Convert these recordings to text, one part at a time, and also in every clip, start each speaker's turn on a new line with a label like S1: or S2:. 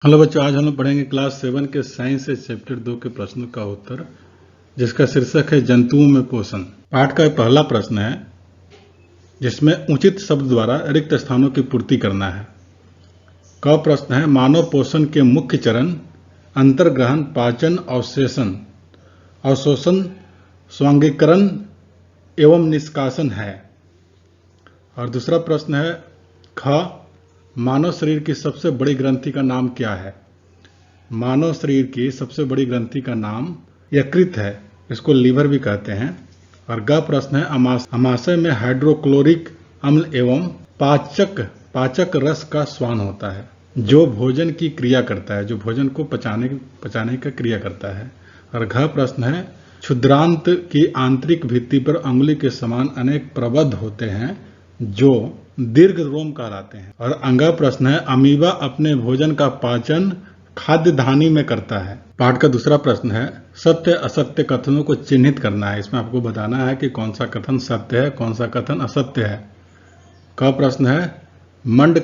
S1: Hello बच्चों, आज हम लोग पढ़ेंगे क्लास 7 के साइंस से चैप्टर 2 के प्रश्न का उत्तर, जिसका शीर्षक है जंतुओं में पोषण। पाठ का पहला प्रश्न है जिसमें उचित शब्द द्वारा रिक्त स्थानों की पूर्ति करना है। क प्रश्न है मानव पोषण के मुख्य चरण अंतर्ग्रहण, पाचन, अवशोषण, स्वांगीकरण एवं निष्कासन है। और दूसरा प्रश्न है ख मानव शरीर की सबसे बड़ी ग्रंथि का नाम क्या है। मानव शरीर की सबसे बड़ी ग्रंथि का नाम यकृत है, इसको लीवर भी कहते हैं। और ग प्रश्न है अमाशय में हाइड्रोक्लोरिक अम्ल एवं पाचक रस का स्वान होता है, जो भोजन की क्रिया करता है, जो भोजन को पचाने का क्रिया करता है। और घ प्रश्न है क्षुद्रांत की आंतरिक भित्ति पर अंगुली के समान अनेक प्रबंध होते हैं, जो दीर्घ रोम कहलाते हैं। और अंग प्रश्न है अमीबा अपने भोजन का पाचन खाद्य धानी में करता है। पाठ का दूसरा प्रश्न है सत्य असत्य कथनों को चिन्हित करना है। इसमें आपको बताना है कि कौन सा कथन सत्य है, कौन सा कथन असत्य है। क प्रश्न है मंड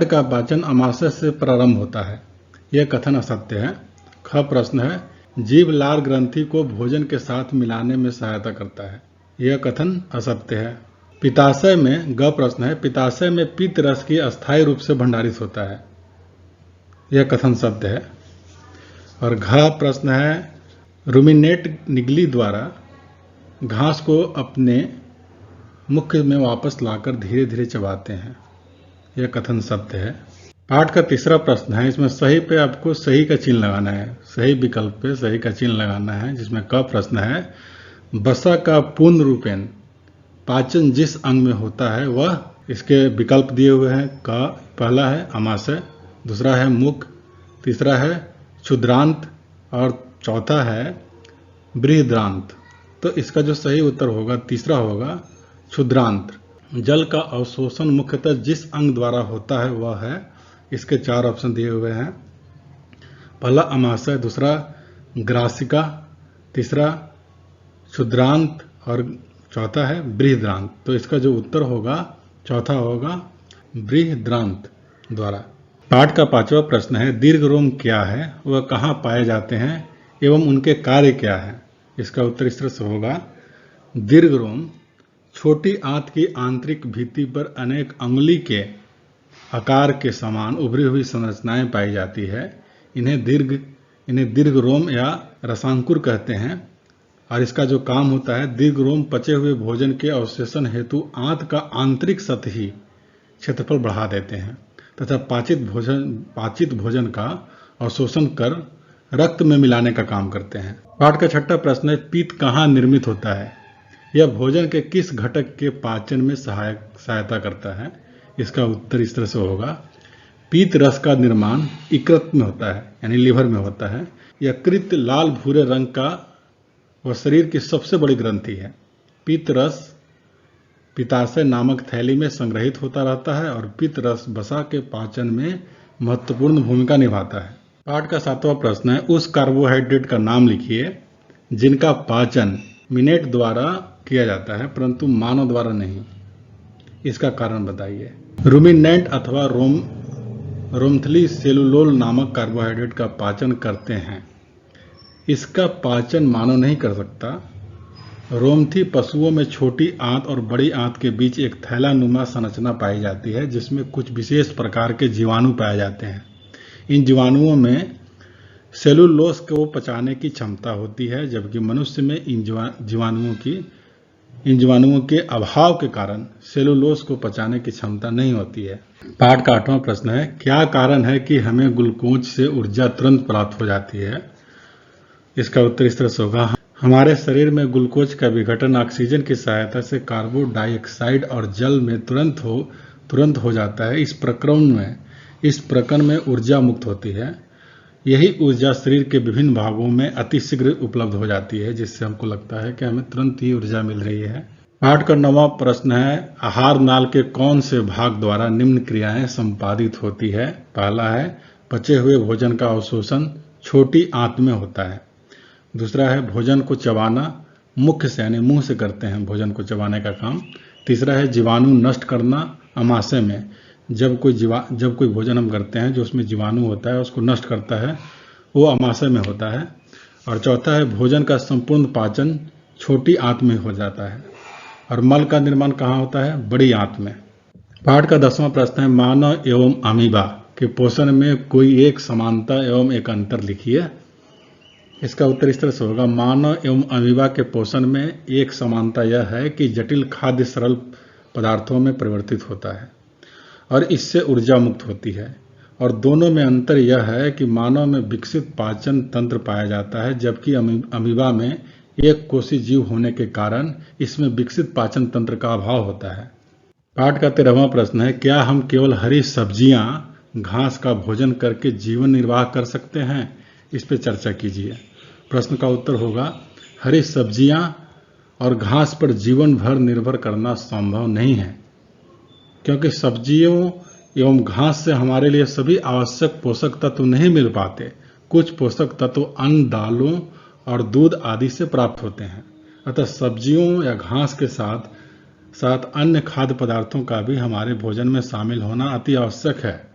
S1: का पाचन अमाशय से प्रारंभ होता है, यह कथन असत्य है। ख प्रश्न है जीभ लार ग्रंथि को भोजन के साथ मिलाने में सहायता करता है, यह कथन असत्य है। पित्ताशय में ग प्रश्न है पित्ताशय में पित्त रस की अस्थायी रूप से भंडारित होता है, यह कथन सत्य है। और घ प्रश्न है रूमिनेट निगली द्वारा घास को अपने मुख में वापस लाकर धीरे धीरे चबाते हैं, यह कथन सत्य है। पाठ का तीसरा प्रश्न है, इसमें सही पे आपको सही का चिन्ह लगाना है, सही विकल्प पे सही का चिन्ह लगाना है। जिसमें क प्रश्न है वसा का पूर्ण रूपेण पाचन जिस अंग में होता है वह, इसके विकल्प दिए हुए हैं। का पहला है अमाशय, दूसरा है मुख, तीसरा है क्षुद्रांत और चौथा है बृहद्रांत। तो इसका जो सही उत्तर होगा तीसरा होगा क्षुद्रांत। जल का अवशोषण मुख्यतः जिस अंग द्वारा होता है वह है, इसके 4 ऑप्शन दिए हुए हैं। पहला अमाशय, दूसरा ग्रासिका, तीसरा क्षुद्रांत और चौथा है बृहद्रांत। तो इसका जो उत्तर होगा चौथा होगा बृहद्रांत द्वारा। पाठ का 5वां प्रश्न है दीर्घ रोम क्या है, वह कहाँ पाए जाते हैं एवं उनके कार्य क्या है। इसका उत्तर इस तरह से होगा दीर्घ रोम छोटी आंत की आंतरिक भित्ति पर अनेक अंगुली के आकार के समान उभरी हुई संरचनाएं पाई जाती है। इन्हें दीर्घ रोम या रसांकुर कहते हैं। और इसका जो काम होता है दीर्घ रोम पचे हुए भोजन के अवशोषण हेतु आंत का आंतरिक सतही क्षेत्रफल बढ़ा देते हैं तथा पाचित भोजन का अवशोषण कर रक्त में मिलाने का काम करते हैं। पाठ का 6वां प्रश्न है पित्त कहाँ निर्मित होता है, यह भोजन के किस घटक के पाचन में सहायता करता है। इसका उत्तर इस तरह से होगा पित्त रस का निर्माण यकृत में होता है, यानी लीवर में होता है। यकृत लाल भूरे रंग का वह शरीर की सबसे बड़ी ग्रंथि है। पित्त रस पित्ताशय नामक थैली में संग्रहित होता रहता है और पित्त रस वसा के पाचन में महत्वपूर्ण भूमिका निभाता है। पाठ का 7वां प्रश्न है उस कार्बोहाइड्रेट का नाम लिखिए जिनका पाचन मिनेट द्वारा किया जाता है परंतु मानव द्वारा नहीं, इसका कारण बताइए। रूमिनेंट अथवा रोमथली सेलुलोल नामक कार्बोहाइड्रेट का पाचन करते हैं, इसका पाचन मानव नहीं कर सकता। रोमथी पशुओं में छोटी आंत और बड़ी आंत के बीच एक थैलानुमा संरचना पाई जाती है जिसमें कुछ विशेष प्रकार के जीवाणु पाए जाते हैं। इन जीवाणुओं में सेलुलोस को पचाने की क्षमता होती है, जबकि मनुष्य में इन जीवाणुओं के अभाव के कारण सेलुलोस को पचाने की क्षमता नहीं होती है। पाठ का 8वां प्रश्न है क्या कारण है कि हमें ग्लूकोज से ऊर्जा तुरंत प्राप्त हो जाती है। इसका उत्तर इस तरह से होगा हमारे शरीर में ग्लूकोज का विघटन ऑक्सीजन की सहायता से कार्बन डाइऑक्साइड और जल में तुरंत हो जाता है। इस प्रकरण में ऊर्जा मुक्त होती है। यही ऊर्जा शरीर के विभिन्न भागों में अतिशीघ्र उपलब्ध हो जाती है, जिससे हमको लगता है कि हमें तुरंत ही ऊर्जा मिल रही है। पाठ का 9वां प्रश्न है आहार नाल के कौन से भाग द्वारा निम्न क्रियाएं संपादित होती है। पहला है पचे हुए भोजन का अवशोषण छोटी आंत में होता है। दूसरा है भोजन को चबाना, मुख से यानी मुंह से करते हैं भोजन को चबाने का काम। तीसरा है जीवाणु नष्ट करना अमाशय में, जब कोई भोजन हम करते हैं जो उसमें जीवाणु होता है उसको नष्ट करता है, वो अमाशय में होता है। और चौथा है भोजन का संपूर्ण पाचन छोटी आंत में हो जाता है। और मल का निर्माण कहाँ होता है? बड़ी आंत में। पाठ का 10वां प्रश्न है, मानव एवं अमीबा के पोषण में कोई एक समानता एवं एक अंतर लिखिए। इसका उत्तर इस तरह से होगा, मानव एवं अमीबा के पोषण में एक समानता यह है कि जटिल खाद्य सरल पदार्थों में परिवर्तित होता है और इससे ऊर्जा मुक्त होती है। और दोनों में अंतर यह है कि मानव में विकसित पाचन तंत्र पाया जाता है, जबकि अमीबा में एक कोषीय जीव होने के कारण इसमें विकसित पाचन तंत्र का अभाव होता है। पाठ का 13वां प्रश्न है, क्या हम केवल हरी सब्जियां घास का भोजन करके जीवन निर्वाह कर सकते हैं? इस पर चर्चा कीजिए। प्रश्न का उत्तर होगा, हरी सब्जियां और घास पर जीवन भर निर्भर करना संभव नहीं है, क्योंकि सब्जियों एवं घास से हमारे लिए सभी आवश्यक पोषक तत्व नहीं मिल पाते। कुछ पोषक तत्व अन्न, दालों और दूध आदि से प्राप्त होते हैं। अतः सब्जियों या घास के साथ साथ अन्य खाद्य पदार्थों का भी हमारे भोजन में शामिल होना अति आवश्यक है।